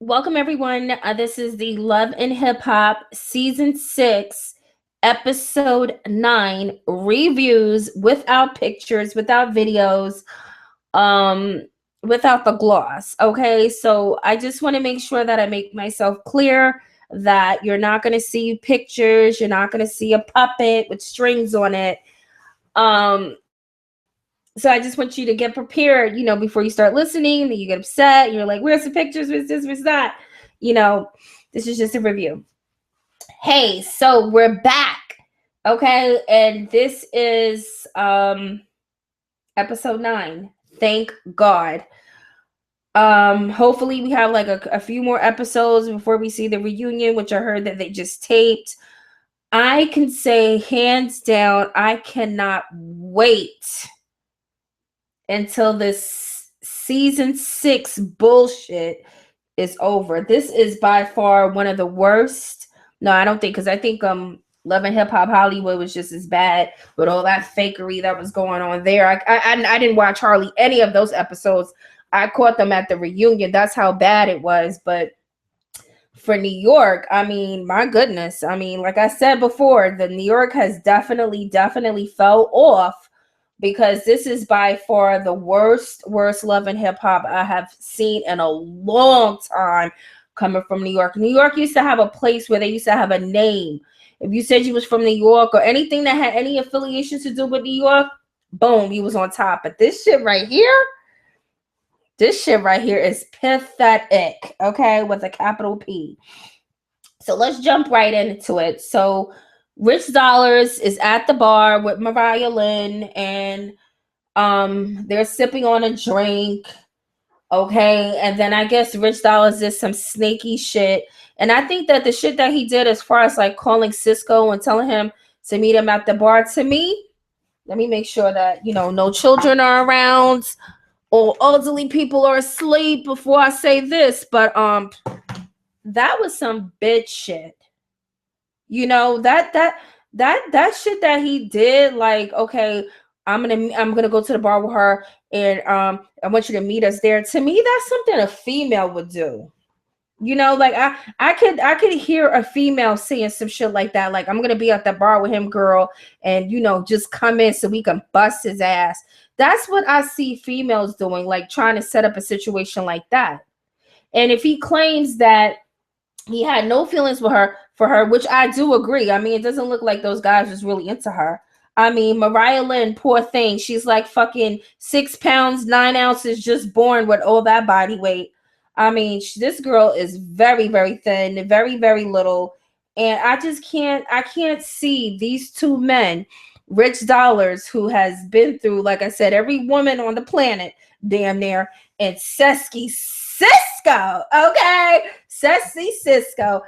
Welcome everyone. This is the Love and Hip Hop Season 6, Episode 9 reviews without pictures, without videos, um, without the gloss. Okay, so I just want to make sure that I make myself clear that you're not going to see pictures, you're not going to see a puppet with strings on it. Um, so I just want you to get prepared, before you start listening, and you get upset, you're like, where's the pictures, where's this, where's that? You know, this is just a review. Hey, so we're back. Okay, and this is episode 9. Thank God. Hopefully we have like a few more episodes before we see the reunion, which I heard that they just taped. I can say hands down, I cannot wait until this season 6 bullshit is over. This is by far one of the worst. No, I don't think, because I think Love and Hip Hop Hollywood was just as bad with all that fakery that was going on there. I didn't watch hardly any of those episodes. I caught them at the reunion. That's how bad it was. But for New York, I mean, my goodness. I mean, like I said before, the New York has definitely fell off, because this is by far the worst Love and Hip Hop I have seen in a long time coming from New York. New York used to have a place where they used to have a name. If you said you was from New York or anything that had any affiliation to do with New York, boom, you was on top. But this shit right here is pathetic, okay, with a capital P. So let's jump right into it. So Rich Dollaz is at the bar with Mariahlynn, and they're sipping on a drink. Okay, and then I guess Rich Dollaz did some snaky shit. And I think that the shit that he did, as far as like calling Cisco and telling him to meet him at the bar, to me, let me make sure that, no children are around or elderly people are asleep before I say this, but that was some bitch shit. That shit that he did, like, okay, I'm gonna go to the bar with her, and I want you to meet us there. To me, that's something a female would do. Like I could hear a female saying some shit like that, like, I'm gonna be at the bar with him, girl, and just come in so we can bust his ass. That's what I see females doing, like trying to set up a situation like that. And if he claims that he had no feelings for her, which I do agree. I mean, it doesn't look like those guys was really into her. I mean, Mariahlynn, poor thing. She's like fucking 6 pounds, 9 ounces, just born with all that body weight. I mean, this girl is very, very thin, very, very little. And I can't see these two men, Rich Dollaz, who has been through, like I said, every woman on the planet, damn near, and Sesky Cisco, okay? Sesky Cisco,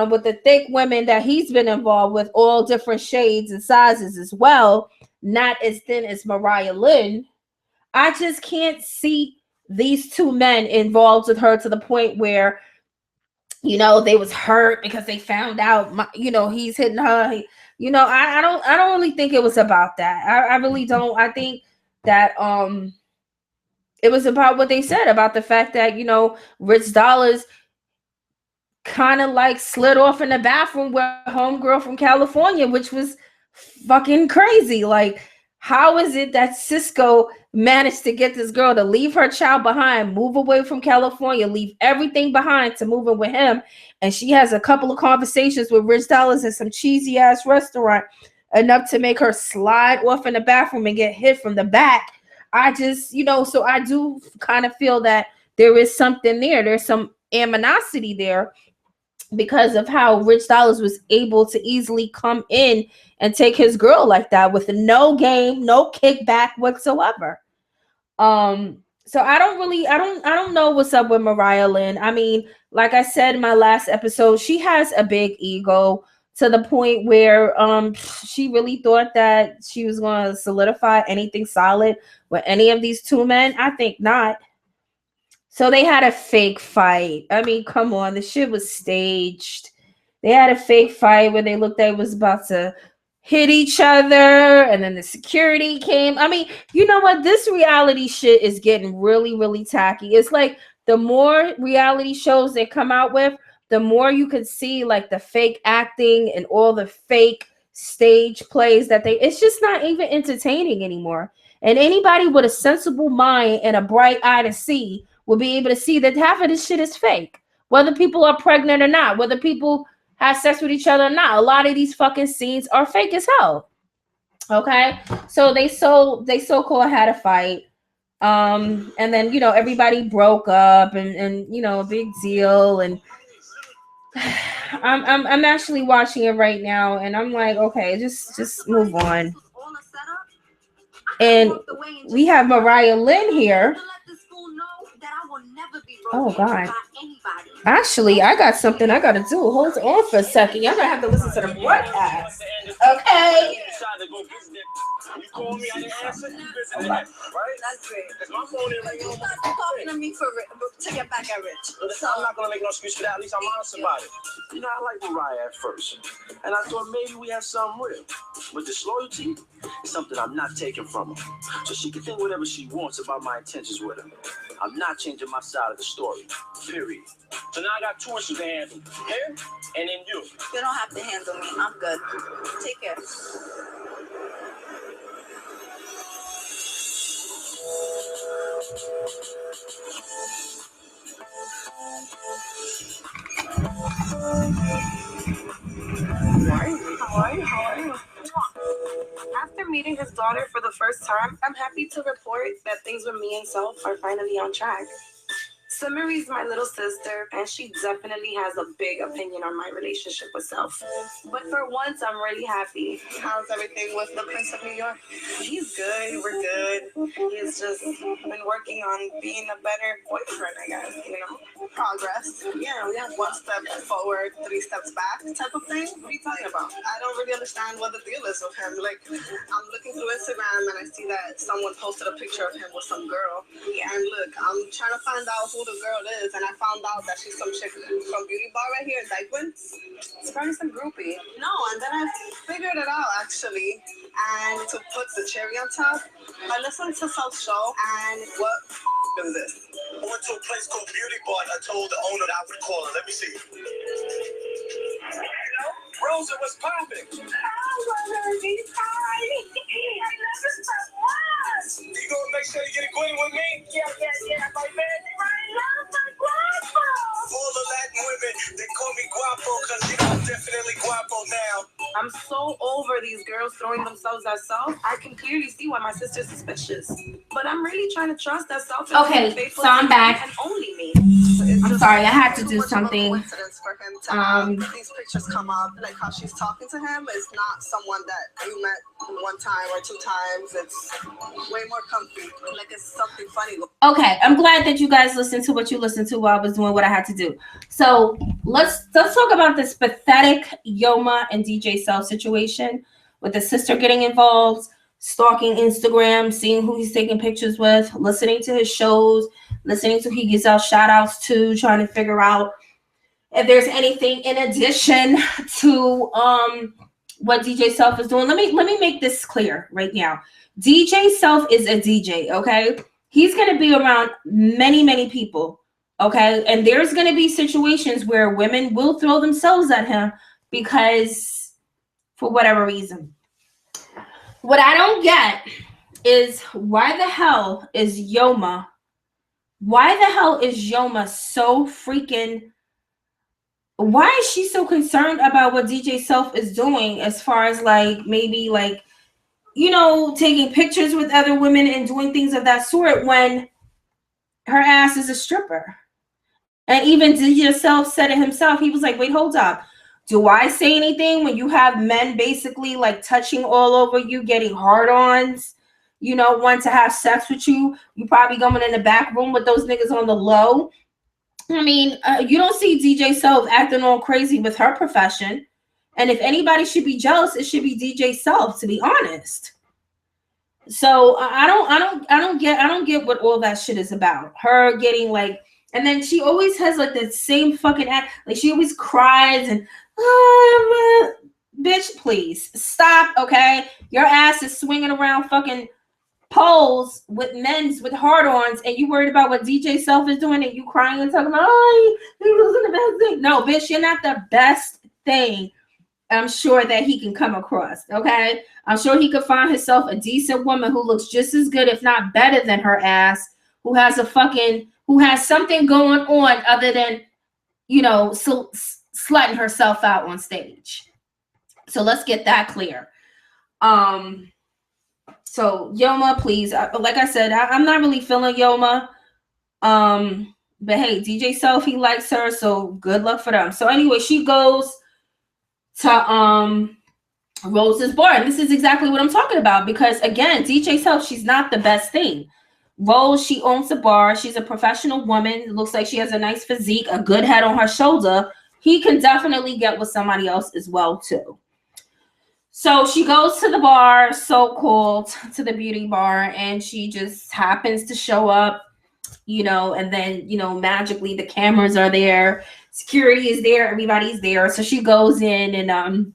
with the thick women that he's been involved with, all different shades and sizes as well, not as thin as Mariahlynn. I just can't see these two men involved with her to the point where, they was hurt because they found out, he's hitting her. I don't really think it was about that. I really don't. I think that it was about what they said about the fact that, Rich Dollaz kind of like slid off in the bathroom with homegirl from California, which was fucking crazy. Like, how is it that Cisco managed to get this girl to leave her child behind, move away from California, leave everything behind to move in with him? And she has a couple of conversations with Rich Dollaz in some cheesy ass restaurant, enough to make her slide off in the bathroom and get hit from the back. I just, so I do kind of feel that there is something there. There's some animosity there, because of how Rich Dollaz was able to easily come in and take his girl like that with no game, no kickback whatsoever. So I don't know what's up with Mariahlynn. I mean, like I said in my last episode, she has a big ego, to the point where she really thought that she was going to solidify anything solid with any of these two men. I think not. So they had a fake fight. I mean, come on, the shit was staged. They had a fake fight where they looked like it was about to hit each other, and then the security came. I mean, you know what? This reality shit is getting really, really tacky. It's like the more reality shows they come out with, the more you could see like the fake acting and all the fake stage plays that it's just not even entertaining anymore. And anybody with a sensible mind and a bright eye to see will be able to see that half of this shit is fake. Whether people are pregnant or not, whether people have sex with each other or not, a lot of these fucking scenes are fake as hell. Okay? So they so-called had a fight. And then, you know, everybody broke up and you know, a big deal. And I'm actually watching it right now, and I'm like, okay, just move on. And we have Mariahlynn here. Oh God. Actually, I got something I gotta do. Hold on for a second. Y'all gonna have to listen to the broadcast. Okay. You call me, I didn't answer. You busy, right? That's great. Because my phone is like, you start talking to me to get back at Rich. Listen, I'm not going to make no excuse for that. At least I'm honest about it. You know, I like Mariah at first. And I thought maybe we have something real. But this loyalty is something I'm not taking from her. So she can think whatever she wants about my intentions with her. I'm not changing my side of the story. Period. So now I got two issues to handle. Her and then you. You don't have to handle me. I'm good. Take care. How are you? After meeting his daughter for the first time, I'm happy to report that things with me and Self are finally on track. Summary's my little sister, and she definitely has a big opinion on my relationship with Self. But for once, I'm really happy. How's everything with the Prince of New York? He's good. We're good. He's just been working on being a better boyfriend, I guess, you know? Progress. Yeah, we have 1 step forward, 3 steps back type of thing. What are you talking about? I don't really understand what the deal is with him. Like, I'm looking through Instagram, and I see that someone posted a picture of him with some girl. Yeah. And look, I'm trying to find out who the girl is, and I found out that she's some chick from Beauty Bar right here in Dykeman. It's probably some groupie. No, and then I figured it out actually. And to put the cherry on top, I listened to Self's show, and what is this? I went to a place called Beauty Bar, and I told the owner that I would call her. Let me see. Rosa, what's popping? You gonna make sure you get acquainted with me? Yeah, my man. I love my guapo. All the Latin women, they call me guapo because you know I'm definitely guapo now. I'm so over these girls throwing themselves at Self. I can clearly see why my sister's suspicious. But I'm really trying to trust that Self is okay, so I'm back. And only me. I'm sorry, I had to do something. These pictures come up, like how she's talking to him is not someone that you met 1 time or 2 times. It's way more comfy. Like it's something funny. Okay, I'm glad that you guys listened to what you listened to while I was doing what I had to do. So let's talk about this pathetic Yoma and DJ Self situation with the sister getting involved, stalking Instagram, seeing who he's taking pictures with, listening to his shows, listening to who he gives out shout outs to, trying to figure out if there's anything in addition to what DJ Self is doing. Let me make this clear right now. DJ Self is a DJ, okay? He's going to be around many people, okay? And there's going to be situations where women will throw themselves at him because for whatever reason. What I don't get is why the hell is Yoma so freaking, why is she so concerned about what DJ Self is doing as far as like maybe like, you know, taking pictures with other women and doing things of that sort when her ass is a stripper? And even DJ Self said it himself. He was like, wait, hold up. Do I say anything when you have men basically like touching all over you, getting hard-ons, you know, want to have sex with you? You probably going in the back room with those niggas on the low. I mean, you don't see DJ Self acting all crazy with her profession. And if anybody should be jealous, it should be DJ Self, to be honest. So I don't get what all that shit is about. Her getting like, and then she always has like that same fucking act. Like she always cries and, bitch, please stop. Okay, your ass is swinging around fucking pose with men's with hard-ons, and you worried about what DJ Self is doing, and you crying and talking about, oh, he wasn't the best thing. No, bitch, you're not the best thing. I'm sure that he can come across. Okay, I'm sure he could find himself a decent woman who looks just as good, if not better than her ass, who has something going on other than, you know, slutting herself out on stage. So let's get that clear. So Yoma, please. Like I said, I'm not really feeling Yoma. But hey, DJ Self, he likes her, so good luck for them. So anyway, she goes to Rose's bar, and this is exactly what I'm talking about, because again, DJ Self, she's not the best thing. Rose, she owns the bar. She's a professional woman. It looks like she has a nice physique, a good head on her shoulder. He can definitely get with somebody else as well too. So she goes to the bar, so-called, to the beauty bar, and she just happens to show up, you know, and then, you know, magically the cameras are there, security is there, everybody's there. So she goes in and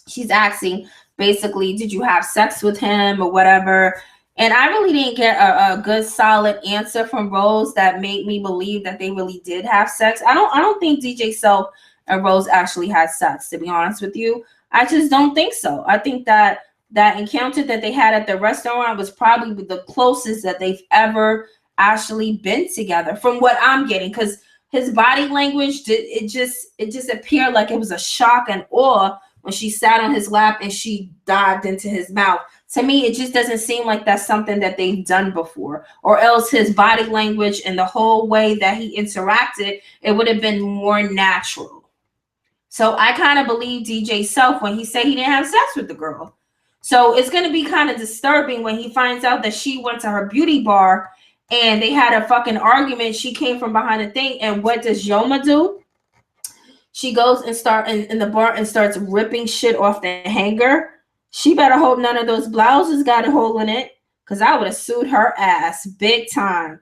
she's asking, basically, did you have sex with him or whatever? And I really didn't get a good solid answer from Rose that made me believe that they really did have sex. I don't think DJ Self and Rose actually had sex, to be honest with you. I just don't think so. I think that encounter that they had at the restaurant was probably the closest that they've ever actually been together, from what I'm getting, because his body language, it just appeared like it was a shock and awe when she sat on his lap and she dived into his mouth. To me, it just doesn't seem like that's something that they've done before, or else his body language and the whole way that he interacted, it would have been more natural. So I kind of believe DJ Self when he said he didn't have sex with the girl. So it's going to be kind of disturbing when he finds out that she went to her beauty bar and they had a fucking argument. She came from behind the thing. And what does Yoma do? She goes and start in the bar and starts ripping shit off the hanger. She better hope none of those blouses got a hole in it, because I would have sued her ass big time.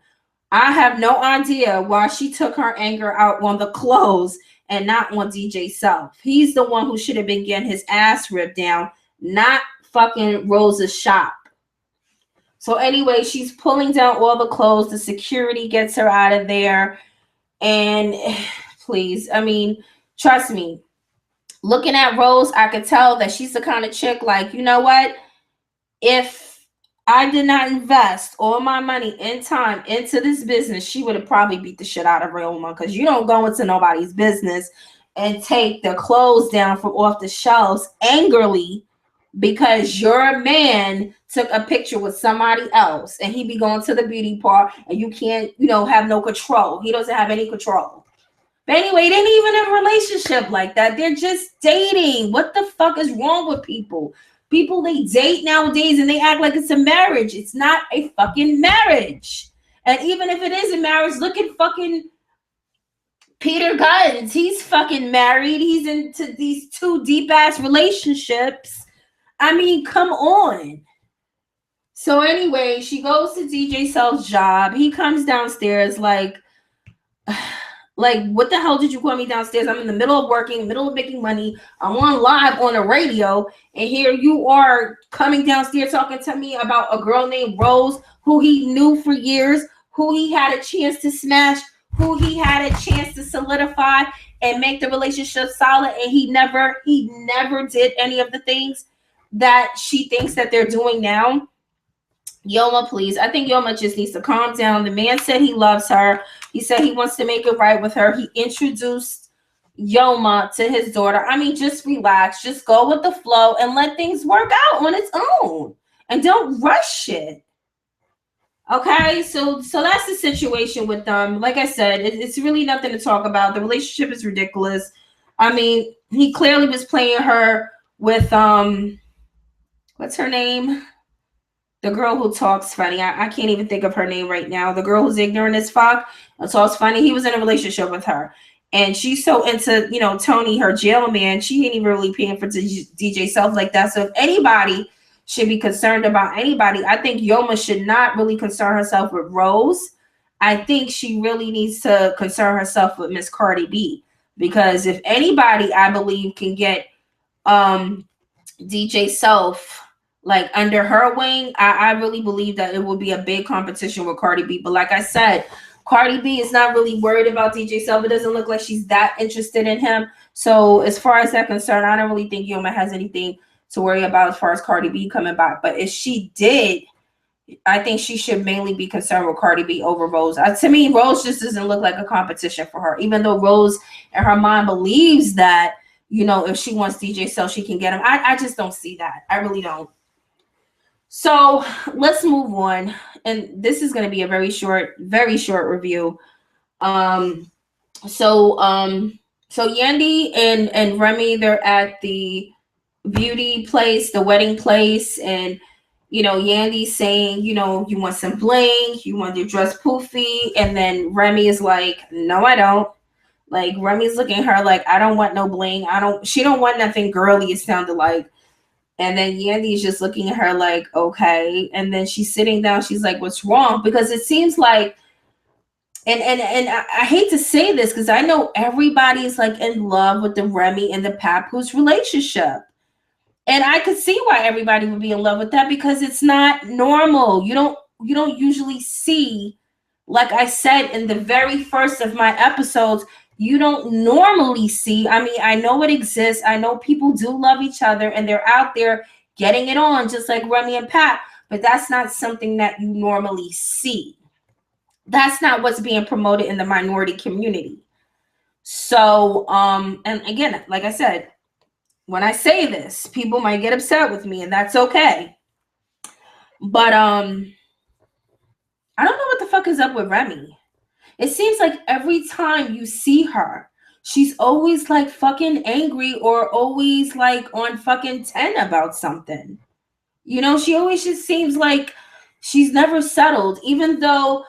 I have no idea why she took her anger out on the clothes and not on DJ Self. He's the one who should have been getting his ass ripped down, not fucking Rose's shop. So anyway, she's pulling down all the clothes. The security gets her out of there. And please, I mean, trust me, looking at Rose, I could tell that she's the kind of chick like, you know what? If I did not invest all my money and time into this business, she would have probably beat the shit out of Yoma, because you don't go into nobody's business and take the clothes down from off the shelves angrily because your man took a picture with somebody else and he be going to the beauty part and you can't, you know, have no control. He doesn't have any control. But anyway, they ain't even in a relationship like that. They're just dating. What the fuck is wrong with people? People, they date nowadays and they act like it's a marriage. It's not a fucking marriage. And even if it is a marriage, look at fucking Peter Gunz. He's fucking married. He's into these two deep ass relationships. I mean, come on. So anyway, she goes to DJ Self's job. He comes downstairs like, what the hell did you call me downstairs? I'm in the middle of working, middle of making money. I'm on live on the radio, and here you are coming downstairs talking to me about a girl named Rose, who he knew for years, who he had a chance to smash, who he had a chance to solidify and make the relationship solid, and he never did any of the things that she thinks that they're doing now. Yoma, please. I think Yoma just needs to calm down. The man said he loves her. He said he wants to make it right with her. He introduced Yoma to his daughter. I mean, just relax. Just go with the flow and let things work out on its own. And don't rush it. Okay? So that's the situation with them. Like I said, it's really nothing to talk about. The relationship is ridiculous. I mean, he clearly was playing her with, what's her name? The girl who talks funny. I can't even think of her name right now. The girl who's ignorant as fuck and talks funny. He was in a relationship with her. And she's so into, you know, Tony, her jail man. She ain't even really paying for DJ Self like that. So if anybody should be concerned about anybody, I think Yoma should not really concern herself with Rose. I think she really needs to concern herself with Miss Cardi B. Because if anybody, I believe, can get DJ Self like under her wing, I really believe that it would be a big competition with Cardi B. But like I said, Cardi B is not really worried about DJ Self. It doesn't look like she's that interested in him. So as far as that concerned, I don't really think Yoma has anything to worry about as far as Cardi B coming back. But if she did, I think she should mainly be concerned with Cardi B over Rose. To me, Rose just doesn't look like a competition for her, even though Rose in her mind believes that, you know, if she wants DJ Self, she can get him. I just don't see that. I really don't. So let's move on. And this is going to be a very short review. So Yandy and Remy, they're at the beauty place, the wedding place, and you know, Yandy's saying, you know, you want some bling, you want your dress poofy, and then Remy is like, no, I don't. Like Remy's looking at her like, I don't want no bling. She don't want nothing girly, it sounded like. And then Yandy's just looking at her like, okay. And then she's sitting down. She's like, what's wrong? Because it seems like, and I hate to say this because I know everybody's like in love with the Remy and the Papoose relationship. And I could see why everybody would be in love with that because it's not normal. You don't usually see, like I said in the very first of my episodes, you don't normally see. I mean, I know it exists. I know people do love each other and they're out there getting it on just like Remy and Pat, but that's not something that you normally see. That's not what's being promoted in the minority community. So, and again, like I said, when I say this, people might get upset with me and that's okay. But, I don't know what the fuck is up with Remy. It seems like every time you see her, she's always like fucking angry or always like on fucking 10 about something. You know, she always just seems like she's never settled, even though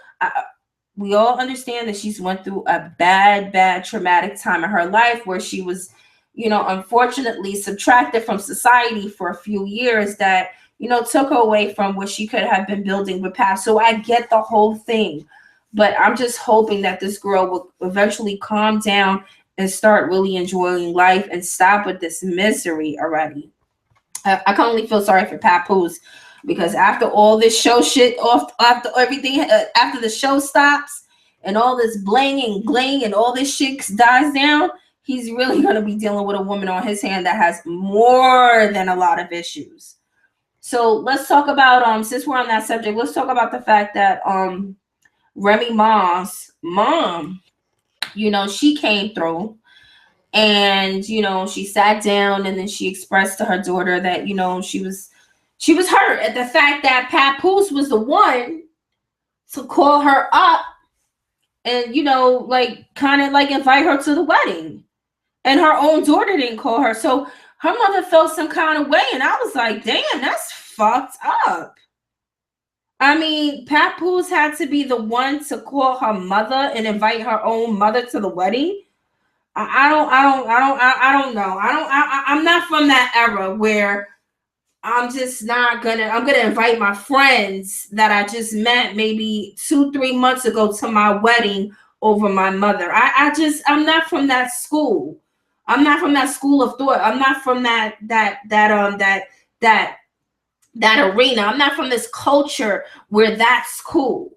we all understand that she's went through a bad, traumatic time in her life where she was, you know, unfortunately subtracted from society for a few years that, you know, took her away from what she could have been building with Pat. So I get the whole thing. But I'm just hoping that this girl will eventually calm down and start really enjoying life and stop with this misery already. I can only feel sorry for Papoose because after all this show shit, after everything, after the show stops and all this bling and all this shit dies down, he's really going to be dealing with a woman on his hand that has more than a lot of issues. So let's talk about, since we're on that subject, let's talk about the fact that, Remy Ma's mom, you know, she came through and, you know, she sat down and then she expressed to her daughter that, you know, she was hurt at the fact that Papoose was the one to call her up and, you know, like kind of like invite her to the wedding. And her own daughter didn't call her. So her mother felt some kind of way. And I was like, damn, that's fucked up. I mean, Papoose had to be the one to call her mother and invite her own mother to the wedding. I don't know. I'm not from that era where I'm gonna invite my friends that I just met maybe 2-3 months ago to my wedding over my mother. I'm not from that school. I'm not from that school of thought. I'm not from that arena. I'm not from this culture where that's cool.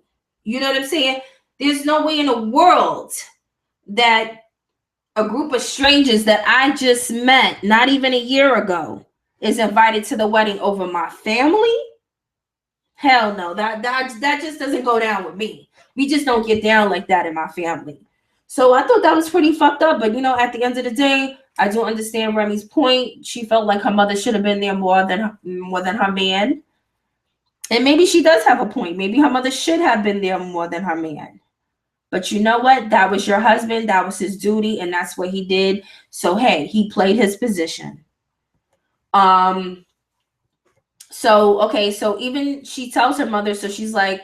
You know what I'm saying? There's no way in the world that a group of strangers that I just met not even a year ago is invited to the wedding over my family. Hell no, that just doesn't go down with me. We just don't get down like that in my family. So I thought that was pretty fucked up. But, you know, at the end of the day, I do understand Remy's point. She felt like her mother should have been there more than her man. And maybe she does have a point. Maybe her mother should have been there more than her man. But you know what? That was your husband. That was his duty. And that's what he did. So, hey, he played his position. So even she tells her mother, so she's like,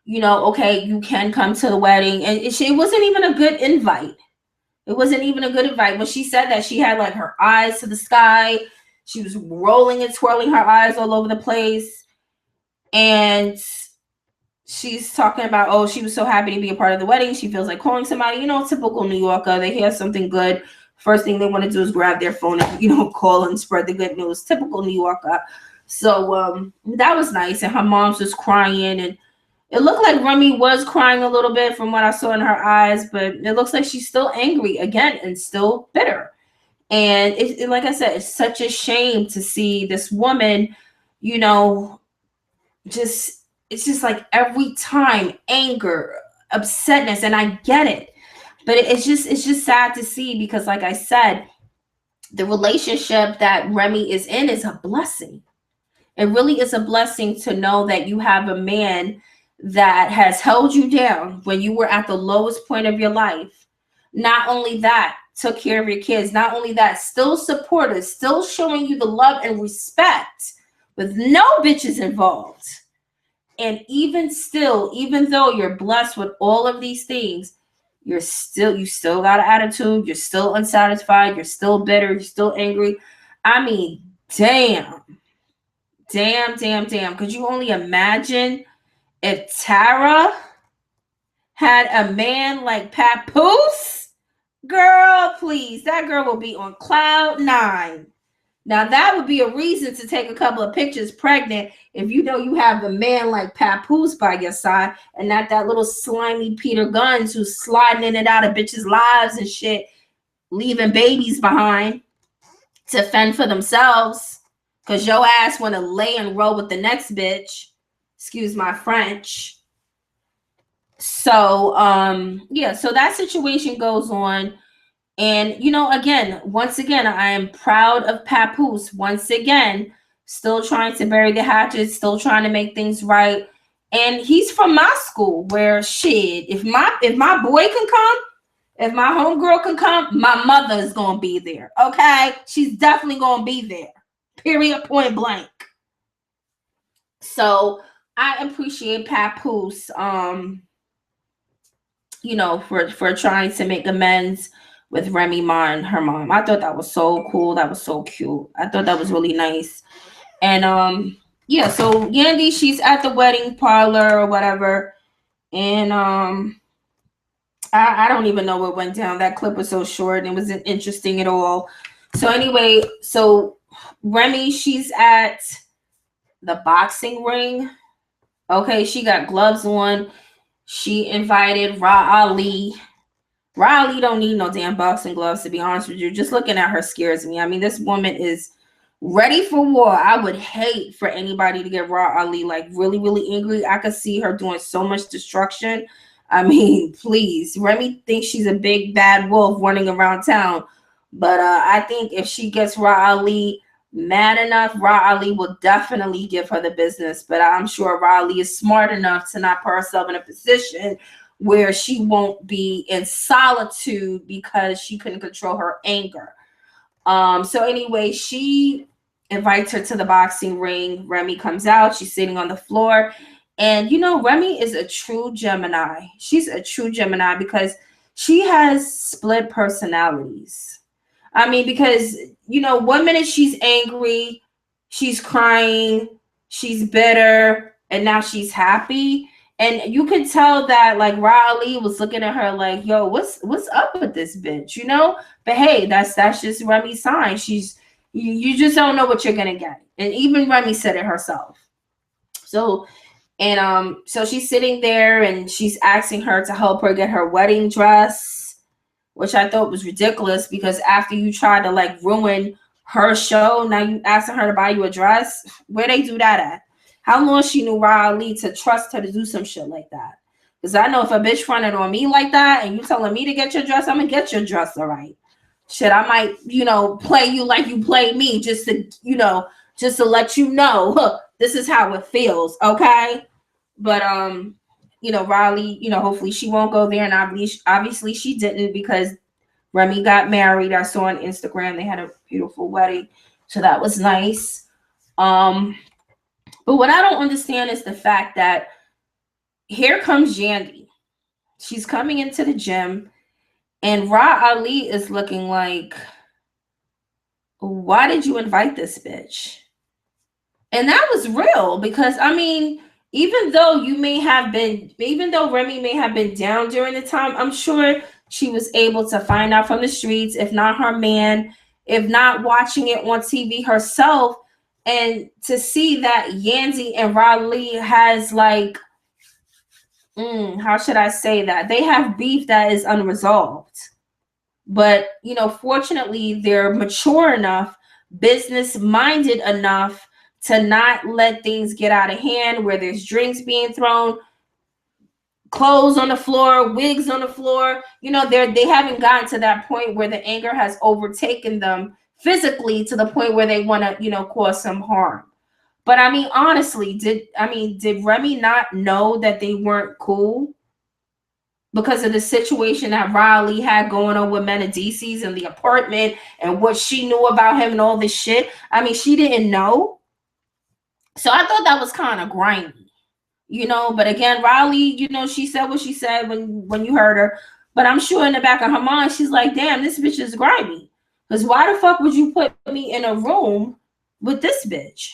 you know, okay, you can come to the wedding. And it wasn't even a good invite. It wasn't even a good invite. When she said that, she had like her eyes to the sky. She was rolling and twirling her eyes all over the place. And she's talking about, oh, she was so happy to be a part of the wedding. She feels like calling somebody, you know, typical New Yorker. They hear something good. First thing they want to do is grab their phone and, you know, call and spread the good news. Typical New Yorker. So that was nice. And her mom's just crying, and it looked like Remy was crying a little bit from what I saw in her eyes, but it looks like she's still angry again and still bitter. And like I said, it's such a shame to see this woman, you know, just, it's just like every time anger, upsetness, and I get it. But it's just sad to see, because like I said, the relationship that Remy is in is a blessing. It really is a blessing to know that you have a man that has held you down when you were at the lowest point of your life. Not only that, took care of your kids. Not only that, still supportive, still showing you the love and respect with no bitches involved. And even still, even though you're blessed with all of these things, you still got an attitude. You're still unsatisfied. You're still bitter. You're still angry. I mean, damn. Could you only imagine if Tara had a man like Papoose? Girl, please. That girl will be on cloud 9. Now, that would be a reason to take a couple of pictures pregnant if you know you have a man like Papoose by your side, and not that little slimy Peter Gunz who's sliding in and out of bitches' lives and shit, leaving babies behind to fend for themselves, because your ass want to lay and roll with the next bitch. Excuse my French. So, yeah, so that situation goes on. And, you know, once again, I am proud of Papoose. Once again, still trying to bury the hatchet, still trying to make things right. And he's from my school, where shit, if my boy can come, if my homegirl can come, my mother is going to be there. Okay? She's definitely going to be there. Period, point blank. So I appreciate Papoose, you know, for trying to make amends with Remy Ma and her mom. I thought that was so cool. That was so cute. I thought that was really nice. And yeah, so Yandy, she's at the wedding parlor or whatever. And I don't even know what went down. That clip was so short and it wasn't interesting at all. So anyway, so Remy, she's at the boxing ring. Okay, she got gloves on. She invited Ali. Ali don't need no damn boxing gloves, to be honest with you. Just looking at her scares me. I mean, this woman is ready for war. I would hate for anybody to get Ali like really, really angry. I could see her doing so much destruction. I mean, please. Remy thinks she's a big bad wolf running around town. But I think if she gets Ali mad enough, Ali will definitely give her the business. But I'm sure Ali is smart enough to not put herself in a position where she won't be in solitude because she couldn't control her anger. So anyway, she invites her to the boxing ring. Remy comes out. She's sitting on the floor. And, you know, Remy is a true Gemini. She's a true Gemini because she has split personalities. I mean, because, you know, one minute she's angry, she's crying, she's bitter, and now she's happy. And you could tell that, like, Riley was looking at her like, yo, what's up with this bitch, you know? But hey, that's just Remy's sign. You just don't know what you're gonna get. And even Remy said it herself. So she's sitting there and she's asking her to help her get her wedding dress, which I thought was ridiculous, because after you tried to like ruin her show, now you asking her to buy you a dress. Where they do that at? How long she knew Riley to trust her to do some shit like that? Because I know if a bitch fronted on me like that and you telling me to get your dress, I'm going to get your dress, all right? Shit, I might, you know, play you like you played me just to, you know, just to let you know, this is how it feels, okay? But, you know, Riley, you know, hopefully she won't go there. And obviously she didn't, because Remy got married. I saw on Instagram they had a beautiful wedding. So that was nice. But what I don't understand is the fact that here comes Yandy. She's coming into the gym, and Ali is looking like, why did you invite this bitch? And that was real, because, I mean, even though Remy may have been down during the time, I'm sure she was able to find out from the streets, if not her man, if not watching it on TV herself, And to see that Yandy and Riley has like, how should I say that? They have beef that is unresolved. But, you know, fortunately, they're mature enough, business minded enough to not let things get out of hand where there's drinks being thrown, clothes on the floor, wigs on the floor. You know, they haven't gotten to that point where the anger has overtaken them physically to the point where they want to, you know, cause some harm. But I mean, honestly, did Remy not know that they weren't cool because of the situation that Riley had going on with Mendeecees in the apartment and what she knew about him and all this shit? I mean, she didn't know. So I thought that was kind of grimy. You know, but again, Riley, you know, she said what she said when you heard her. But I'm sure in the back of her mind, she's like, damn, this bitch is grimy. Because why the fuck would you put me in a room with this bitch?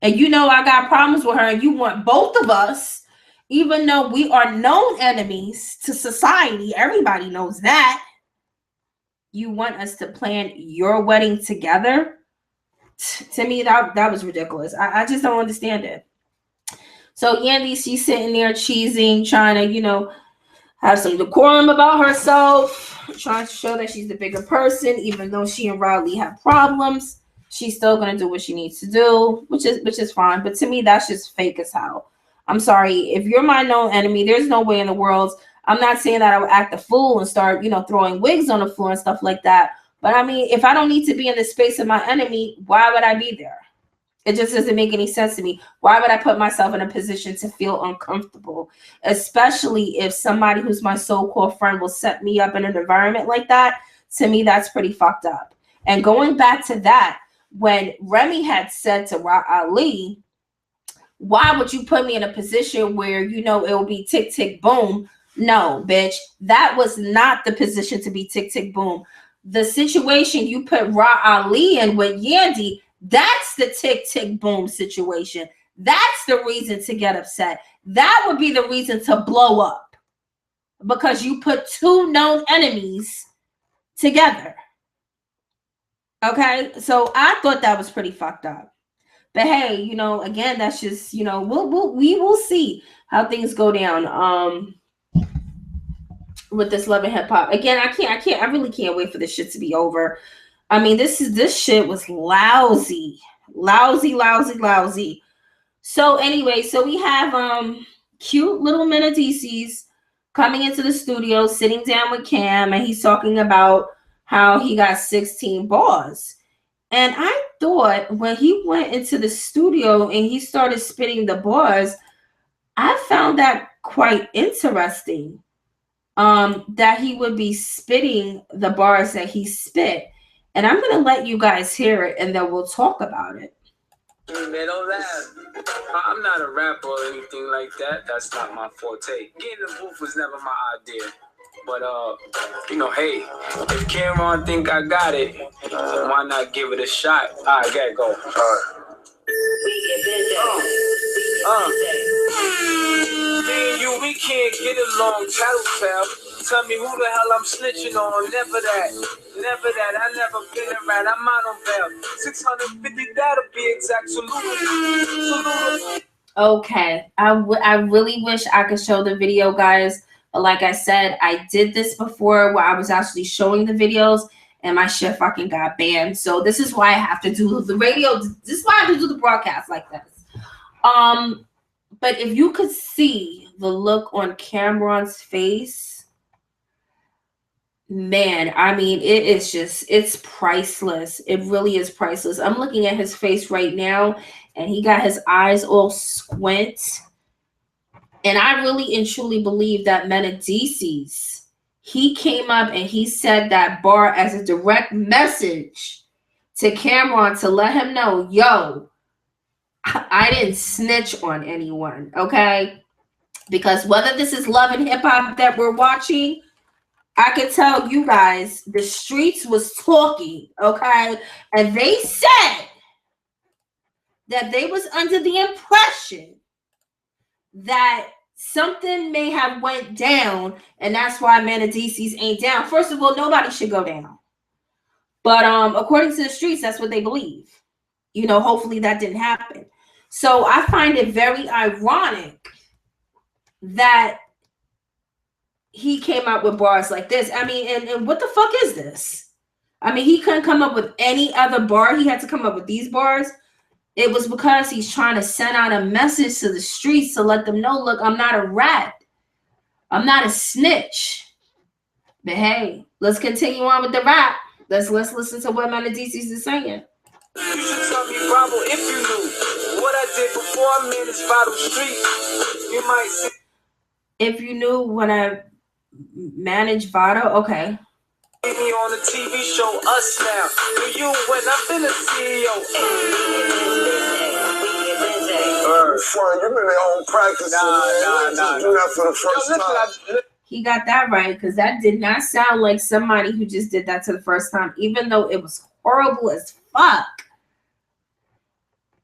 And you know I got problems with her, and you want both of us, even though we are known enemies to society. Everybody knows that. You want us to plan your wedding together? To me, that was ridiculous. I just don't understand it. So Yandy, she's sitting there cheesing, trying to, you know, have some decorum about herself, trying to show that she's the bigger person, even though she and Riley have problems. She's still gonna do what she needs to do, which is fine. But to me, that's just fake as hell. I'm sorry. If you're my known enemy, there's no way in the world. I'm not saying that I would act a fool and start, you know, throwing wigs on the floor and stuff like that. But I mean, if I don't need to be in the space of my enemy, why would I be there? It just doesn't make any sense to me. Why would I put myself in a position to feel uncomfortable, especially if somebody who's my so-called friend will set me up in an environment like that? To me, that's pretty fucked up. And going back to that, when Remy had said to Ali, why would you put me in a position where, you know, it will be tick, tick, boom? No, bitch, that was not the position to be tick, tick, boom. The situation you put Ali in with Yandy, that's the tick, tick, boom situation. That's the reason to get upset. That would be the reason to blow up, because you put two known enemies together. Okay, so I thought that was pretty fucked up. But hey, you know, again, that's just, you know, we will see how things go down with this Love and Hip Hop. Again, I really can't wait for this shit to be over. I mean, this shit was lousy. So anyway, so we have cute little Mendeecees coming into the studio, sitting down with Cam, and he's talking about how he got 16 bars. And I thought when he went into the studio and he started spitting the bars, I found that quite interesting. That he would be spitting the bars that he spit. And I'm gonna let you guys hear it, and then we'll talk about it. Man, don't laugh. I'm not a rapper or anything like that. That's not my forte. Getting in the booth was never my idea. But you know, hey, if Cameron think I got it, why not give it a shot? All right, gotta go. Me and you, we can't get along. Tattletale. Tell me who the hell I'm snitching on. Never that. I never been around. I'm out on bail. 650, that'll be exact. Salute. Okay, I really wish I could show the video, guys. But like I said, I did this before where I was actually showing the videos, and my shit fucking got banned. So this is why I have to do the radio. This is why I have to do the broadcast like this. But if you could see the look on Cameron's face, man, I mean, it's priceless. It really is priceless. I'm looking at his face right now, and he got his eyes all squint. And I really and truly believe that Mendeecees, he came up and he said that bar as a direct message to Cameron to let him know, yo, I didn't snitch on anyone, okay? Because whether this is Love and Hip Hop that we're watching, I can tell you guys, the streets was talking, okay? And they said that they was under the impression that something may have went down, and that's why Mendeecees ain't down. First of all, nobody should go down. But according to the streets, that's what they believe. you know, hopefully that didn't happen. So I find it very ironic that he came out with bars like this. I mean, and what the fuck is this? I mean, he couldn't come up with any other bar. He had to come up with these bars. It was because he's trying to send out a message to the streets to let them know, look, I'm not a rat. I'm not a snitch. But hey, let's continue on with the rap. Let's listen to what Mendeecees is saying. You should tell me, Bravo, if you knew what I did before I managed Vital Street. You might say, if you knew when I managed Vital, okay. Me on the TV show Us Now. Do you when I've been a CEO? Fine, you've been in your own practice. Nah. Do that for the first time. He got that right, because that did not sound like somebody who just did that to the first time, even though it was horrible as fuck.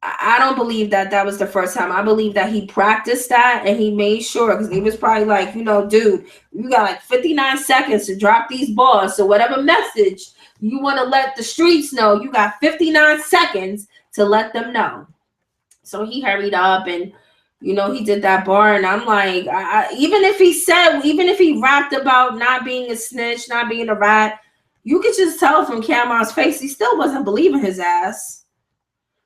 I don't believe that that was the first time. I believe that he practiced that and he made sure, because he was probably like, you know, dude, you got like 59 seconds to drop these bars. So whatever message you want to let the streets know, you got 59 seconds to let them know. So he hurried up and, you know, he did that bar. And I'm like, even if he rapped about not being a snitch, not being a rat, you could just tell from Cameron's face, he still wasn't believing his ass.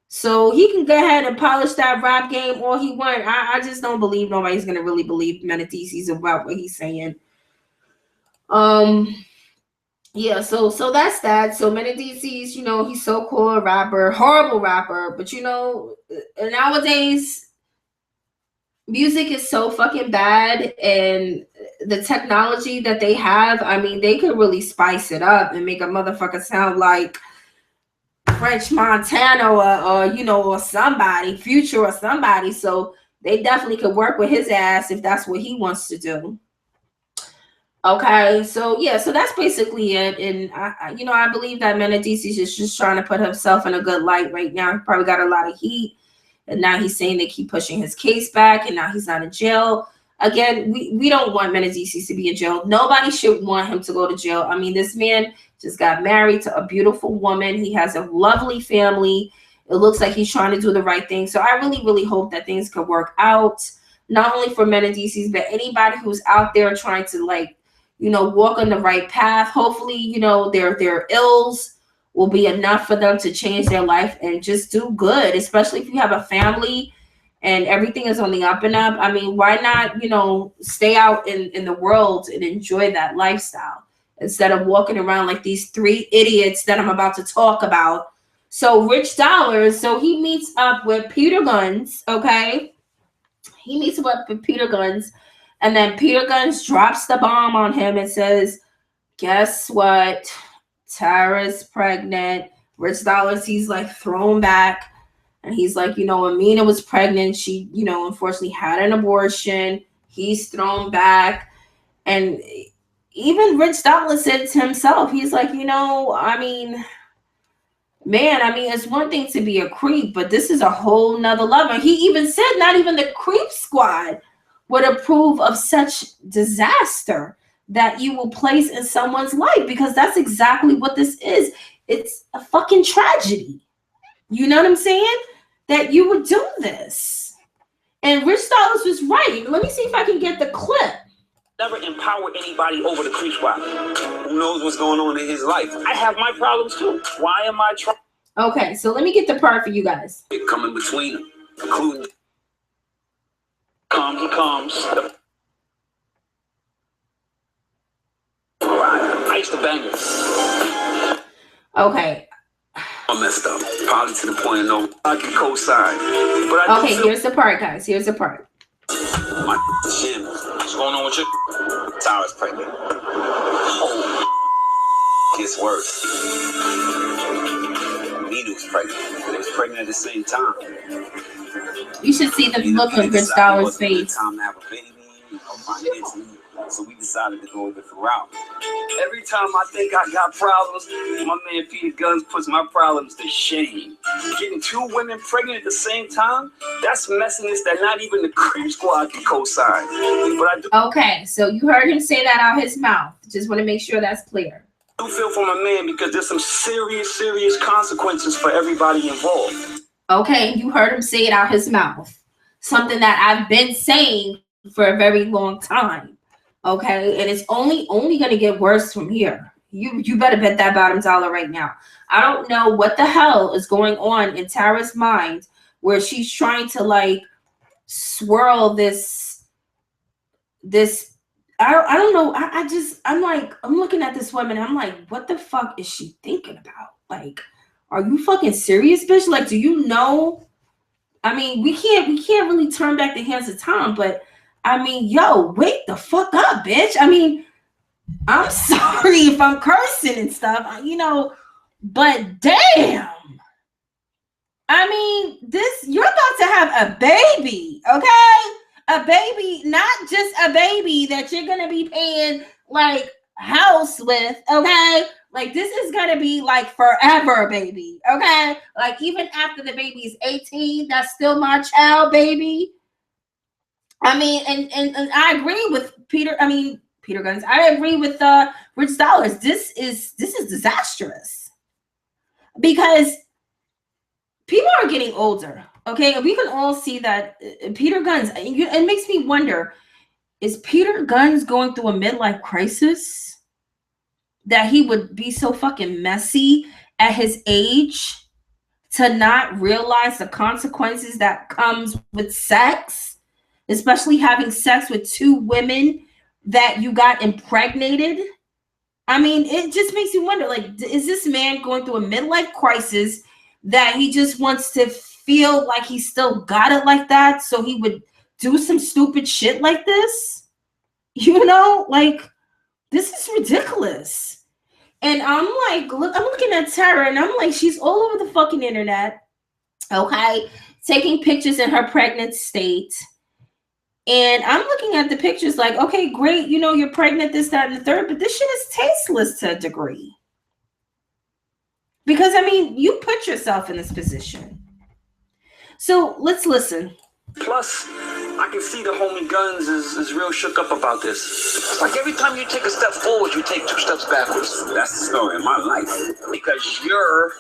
So he can go ahead and polish that rap game all he want. I just don't believe nobody's gonna really believe Mendeecees about what he's saying. Yeah, so that's that. So Mendeecees, you know, he's so cool, a rapper, horrible rapper, but you know, nowadays music is so fucking bad, and the technology that they have, I mean, they could really spice it up and make a motherfucker sound like French Montana or you know, or somebody, Future or somebody. So they definitely could work with his ass if that's what he wants to do. Okay, so yeah, so that's basically it. And I believe that Mendeecees is just trying to put himself in a good light right now. He probably got a lot of heat, and now he's saying they keep pushing his case back, and now he's not in jail. Again, we don't want Mendeecees to be in jail. Nobody should want him to go to jail. I mean, this man just got married to a beautiful woman. He has a lovely family. It looks like he's trying to do the right thing. So I really, really hope that things can work out, not only for Mendeecees, but anybody who's out there trying to, like, you know, walk on the right path. Hopefully, you know, their ills will be enough for them to change their life and just do good, especially if you have a family and everything is on the up and up. I mean, why not, you know, stay out in the world and enjoy that lifestyle instead of walking around like these three idiots that I'm about to talk about. So Rich Dollaz, so he meets up with Peter Gunz, okay? He meets up with Peter Gunz, and then Peter Gunz drops the bomb on him and says, guess what? Tara's pregnant. Rich Dollaz, he's like thrown back. And he's like, you know, Amina was pregnant. She, you know, unfortunately had an abortion. He's thrown back. And even Rich Dollaz said to himself, he's like, you know, I mean, man, I mean, it's one thing to be a creep, but this is a whole nother level. He even said not even the creep squad would approve of such disaster that you will place in someone's life, because that's exactly what this is. It's a fucking tragedy. You know what I'm saying? That you would do this. And Rich Dollaz was right. Let me see if I can get the clip. Never empower anybody over the creep squad. Who knows what's going on in his life? I have my problems too. Why am I trying? Okay, so let me get the part for you guys. Coming between them, including he comes. I used to bang him. Okay. I messed up. Probably to the point of no I can co-sign. But I okay, here's the part, guys. Here's the part. My shit. What's going on with you? Tara's pregnant. Oh, gets worse. Nina was pregnant. They was pregnant at the same time. You should see the look on Rich Dollaz's face. Time to have a baby, financially. So we decided to go a different route. Every time I think I got problems, my man Peter Gunz puts my problems to shame. Getting two women pregnant at the same time, that's messiness that not even the creep squad can co-sign. But I do. Okay, so you heard him say that out his mouth. Just want to make sure that's clear. do feel for my man because there's some serious consequences for everybody involved. Okay, you heard him say it out his mouth. Something that I've been saying for a very long time. Okay, and it's only going to get worse from here. You better bet that bottom dollar right now. I don't know what the hell is going on in Tara's mind where she's trying to like swirl this I don't know. I'm looking at this woman. I'm like, what the fuck is she thinking about? Like, are you fucking serious, bitch? Like, do you know? I mean, we can't really turn back the hands of time, but I mean, yo, wake the fuck up, bitch. I mean, I'm sorry if I'm cursing and stuff, you know, but damn. I mean, you're about to have a baby, okay? A baby, not just a baby that you're going to be paying like house with, okay? Like this is going to be like forever, baby, okay? Like even after the baby is 18, that's still my child, baby. I mean, and I agree with Peter Gunz. I agree with Rich Dollaz. This is disastrous because people are getting older, okay? And we can all see that Peter Gunz, it makes me wonder, is Peter Gunz going through a midlife crisis that he would be so fucking messy at his age to not realize the consequences that comes with sex, especially having sex with two women that you got impregnated? I mean, it just makes you wonder, like, is this man going through a midlife crisis that he just wants to feel like he still got it like that so he would do some stupid shit like this? You know, like, this is ridiculous. And I'm like, look, I'm looking at Tara and I'm like, she's all over the fucking internet, okay, taking pictures in her pregnant state. And I'm looking at the pictures like, okay, great, you know, you're pregnant, this, that, and the third, but this shit is tasteless to a degree. Because, I mean, you put yourself in this position. So let's listen. Plus, I can see the homie Gunz is real shook up about this. It's like every time you take a step forward, you take 2 steps backwards. That's the story of my life. Because you're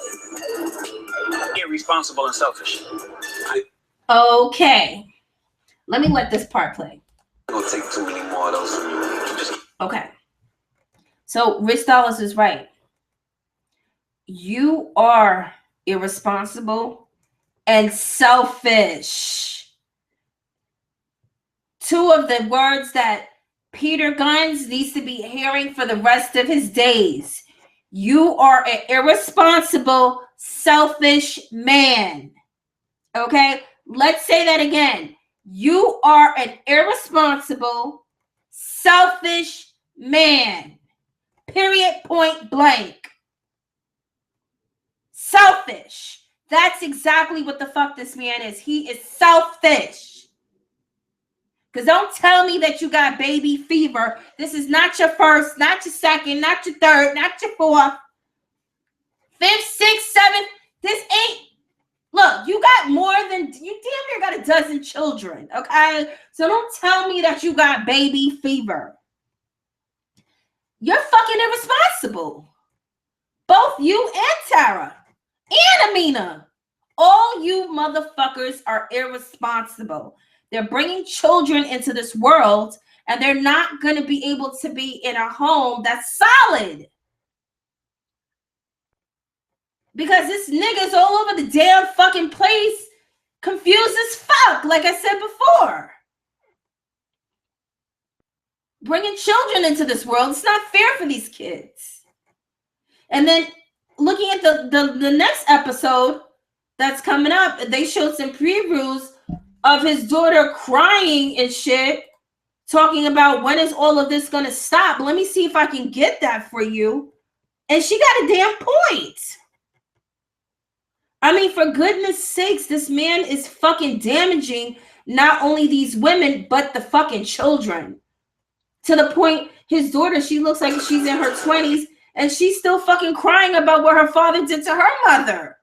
irresponsible and selfish. Okay. Let me let this part play. I'm gonna take too many more of those. Okay. So Rich Dollaz is right. You are irresponsible and selfish. 2 of the words that Peter Gunz needs to be hearing for the rest of his days. You are an irresponsible, selfish man. Okay? Let's say that again. You are an irresponsible, selfish man. Period, point blank. Selfish. That's exactly what the fuck this man is. He is selfish. Because don't tell me that you got baby fever. This is not your first, not your second, not your third, not your fourth, fifth, sixth, seventh. This ain't. Look, you got more than, you damn near got a dozen children, okay? So don't tell me that you got baby fever. You're fucking irresponsible. Both you and Tara and Amina. All you motherfuckers are irresponsible. They're bringing children into this world and they're not going to be able to be in a home that's solid. Because this nigga's all over the damn fucking place, confused as fuck, like I said before. Bringing children into this world, it's not fair for these kids. And then looking at the next episode that's coming up, they showed some previews of his daughter crying and shit, talking about when is all of this gonna stop. Let me see if I can get that for you. And she got a damn point. I mean, for goodness sakes, this man is fucking damaging not only these women, but the fucking children. To the point, his daughter, she looks like she's in her 20s, and she's still fucking crying about what her father did to her mother.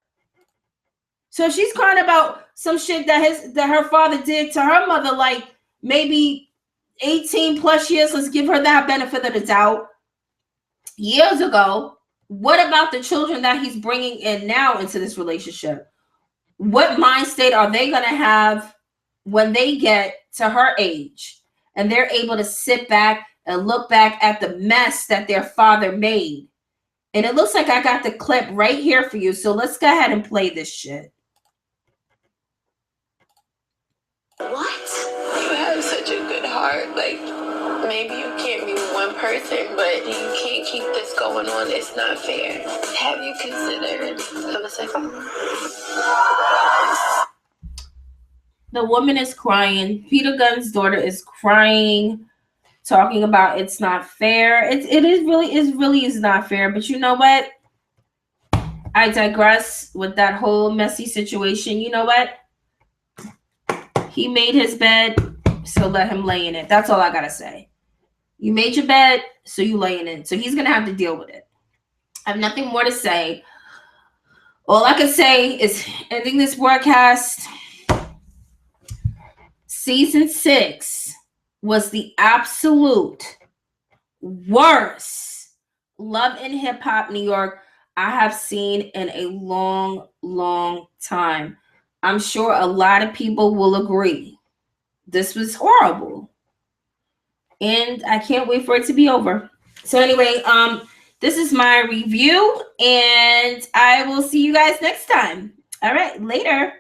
So she's crying about some shit that her father did to her mother, like maybe 18 plus years. Let's give her that benefit of the doubt. years ago. What about the children that he's bringing in now into this relationship? What mind state are they going to have when they get to her age and they're able to sit back and look back at the mess that their father made? And it looks like I got the clip right here for you. So let's go ahead and play this shit. What? You have such a good heart. Like, maybe you can't be with one person, but you can't keep this going on. It's not fair. Have you considered homosexual? The woman is crying. Peter Gunz's daughter is crying, talking about it's not fair. It really is not fair. But you know what? I digress with that whole messy situation. You know what? He made his bed, so let him lay in it. That's all I gotta say. You made your bed, so you lay in it. So he's gonna have to deal with it. I have nothing more to say. All I can say is ending this broadcast. Season 6 was the absolute worst Love and Hip Hop New York I have seen in a long, long time. I'm sure a lot of people will agree. This was horrible. And I can't wait for it to be over. So anyway, this is my review, and I will see you guys next time. All right, later.